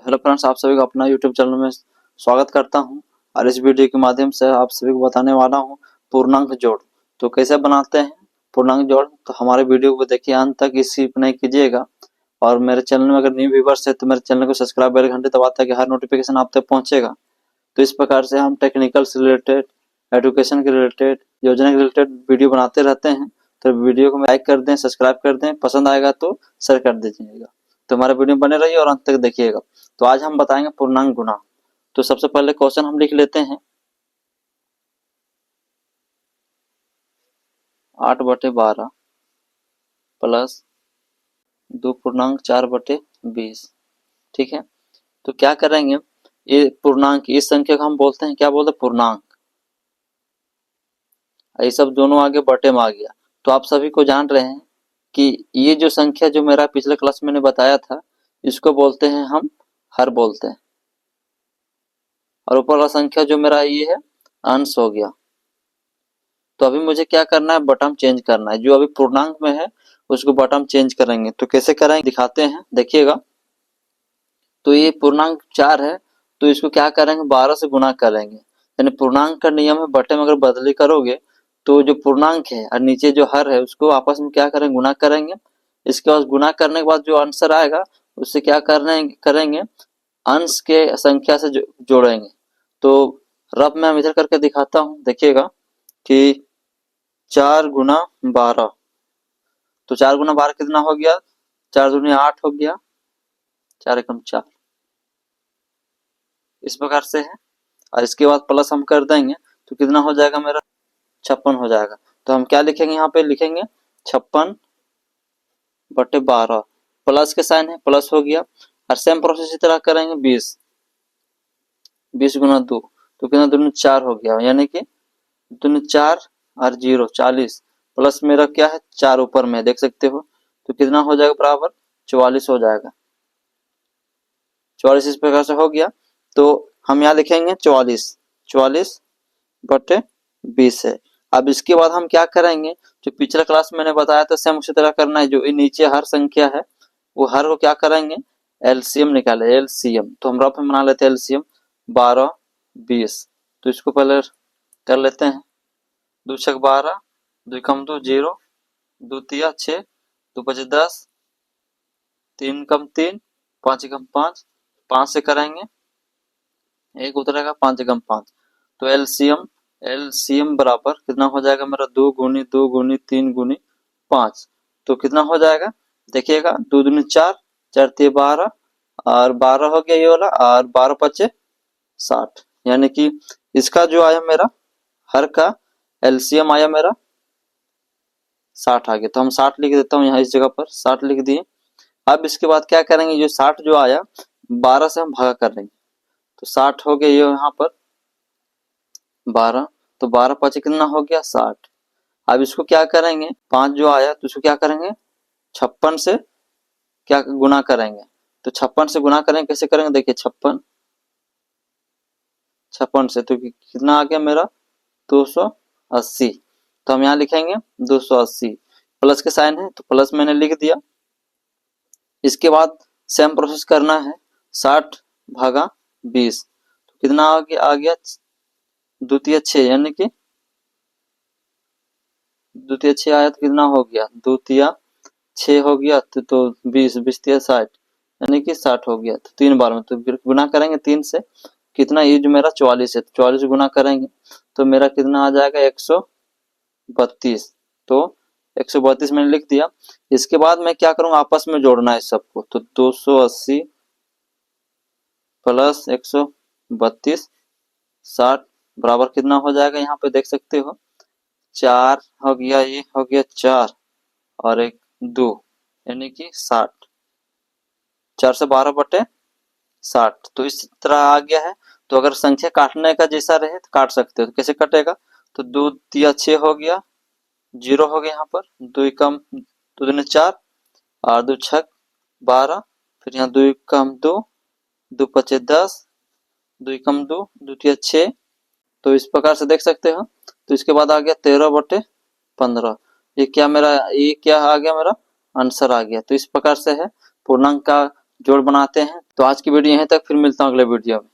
Hello friends, आप सभी को अपना यूट्यूब चैनल में स्वागत करता हूं। और इस वीडियो के माध्यम से आप सभी को बताने वाला हूं पूर्णांक जोड़। तो कैसे बनाते हैं पूर्णांक जोड़, तो हमारे वीडियो को देखिए अंत तक, स्किप नहीं कीजिएगा। और मेरे चैनल में अगर न्यू व्यूवर्स है तो मेरे चैनल को सब्सक्राइब बेल घंटे दबाते हैं कि हर नोटिफिकेशन आप तक पहुंचेगा। तो इस प्रकार से हम टेक्निकल से रिलेटेड, एजुकेशन के रिलेटेड, योजना के रिलेटेड वीडियो बनाते रहते हैं। तो वीडियो को लाइक कर दें, सब्सक्राइब कर दें, पसंद आएगा तो शेयर कर दीजिएगा। तो हमारा वीडियो बने रहिए और अंत तक देखिएगा। तो आज हम बताएंगे पूर्णांक गुणा। तो सबसे पहले क्वेश्चन हम लिख लेते हैं। 8/12 प्लस 2.4/20। ठीक है, तो क्या करेंगे, ये पूर्णांक, इस संख्या को हम बोलते हैं, क्या बोलते हैं, पूर्णांक। ये सब दोनों आगे बटे में आ गया। तो आप सभी को जान रहे हैं कि ये जो संख्या जो मेरा पिछले क्लास में मैंने बताया था, इसको बोलते हैं हम हर बोलते हैं। और ऊपर वाला संख्या जो मेरा ये है, अंश हो गया। तो अभी मुझे क्या करना है, बटन चेंज करना है। जो अभी पूर्णांक में है उसको बटन चेंज करेंगे। तो कैसे करेंगे दिखाते हैं, देखिएगा। तो ये पूर्णांक 4 है, तो इसको क्या करेंगे, 12 से गुणा करेंगे। यानी पूर्णांक का नियम है, बटे में अगर बदली करोगे तो जो पूर्णांक है और नीचे जो हर है उसको आपस में क्या करेंगे, गुणा करेंगे। इसके बाद गुणा करने के बाद जो आंसर आएगा उससे क्या करेंगे, अंश के संख्या से जोड़ेंगे। तो रफ में हम इधर करके दिखाता हूँ, देखिएगा कि 4 × 12। तो 4 × 12 कितना हो गया, 4 दूनी 8 हो गया, 4 एकम 4। इस प्रकार से है। और इसके बाद प्लस हम कर देंगे तो कितना हो जाएगा मेरा, 56 हो जाएगा। तो हम क्या लिखेंगे, यहाँ पे लिखेंगे 56/12। प्लस के साइन है, प्लस हो गया। और सेम प्रोसेस इस तरह करेंगे, 20 × 2, तो कितना, दूनी 4 हो गया। यानी कि दूनी 4 और 0 40, प्लस मेरा क्या है 4 ऊपर में देख सकते हो। तो कितना हो जाएगा, बराबर 44 हो जाएगा। 44 इस प्रकार से हो गया। तो हम यहाँ लिखेंगे 44/20 है। अब इसके बाद हम क्या करेंगे, जो पिछले क्लास में मैंने बताया था सेम उसी तरह करना है। जो नीचे हर संख्या है वो हर को क्या करेंगे, एलसीएम निकाले, एलसीएम। तो हम रफ में बना लेते हैं एलसीएम 12/20। तो इसको पहले कर लेते हैं। 2 छक 12, 2 कम 2 0, 2 तिया 6, 2 5 10, 3 कम 3, 5 कम 5, 5 से करेंगे, एक उतरेगा 5 कम 5। तो एलसीएम बराबर कितना हो जाएगा मेरा, 2 × 2 × 3 × 5। तो कितना हो जाएगा, देखिएगा, 2 दूनी 4, 4 तिया 12, और 12 हो गया ये वाला, और 12 5 60। यानी कि इसका जो आया मेरा हर का एलसीएम आया मेरा 60 आ गया। तो हम 60 लिख देता हूँ यहाँ, इस जगह पर 60 लिख दिए। अब इसके बाद क्या करेंगे, जो 60 जो आया 12 से हम भागा कर देंगे। तो 60 हो गया ये यहाँ पर 12। तो 12 5 कितना हो गया, 60। अब इसको क्या करेंगे, 5 जो आया तो इसको क्या करेंगे, 56 से क्या गुना करेंगे। तो 56 से गुना करेंगे, कैसे करेंगे, देखिए 56 से, तो कितना आ गया मेरा, 280। तो हम यहाँ लिखेंगे 280। प्लस के साइन है तो प्लस मैंने लिख दिया। इसके बाद सेम प्रोसेस करना है, 60/20। तो कितना आ गया 2 तिया 6, यानी कि 2 तिया 6 आया तो कितना हो गया, 2 तिया 6 हो गया। तो 20 तिया 60, यानी कि 60 हो गया। तो 3 बार में, तो फिर गुना करेंगे 3 से, कितना, ये जो मेरा 44 है, 44 गुना करेंगे तो मेरा कितना आ जाएगा, 132। तो 132 मैंने लिख दिया। इसके बाद मैं क्या करूंगा, आपस में जोड़ना है सबको। तो 280 प्लस 132 60 बराबर कितना हो जाएगा, यहाँ पे देख सकते हो 4 हो गया, ये हो गया 4 और 1 2, यानी कि 60। 4 से 12/60। तो इस तरह आ गया है। तो अगर संख्या काटने का जैसा रहे तो काट सकते हो। तो कैसे कटेगा, तो 2 तिया 6 हो गया, 0 हो गया यहाँ पर, 2 कम 2 दूनी 4, और 2 छक 12, फिर यहाँ 2 कम 2, 2 पचे 10, 2 कम 2, 2 तिया 6। तो इस प्रकार से देख सकते हो। तो इसके बाद आ गया 13/15। ये क्या आ गया, मेरा आंसर आ गया। तो इस प्रकार से है पूर्णांक का जोड़ बनाते हैं। तो आज की वीडियो यहीं तक, फिर मिलता हूँ अगले वीडियो में।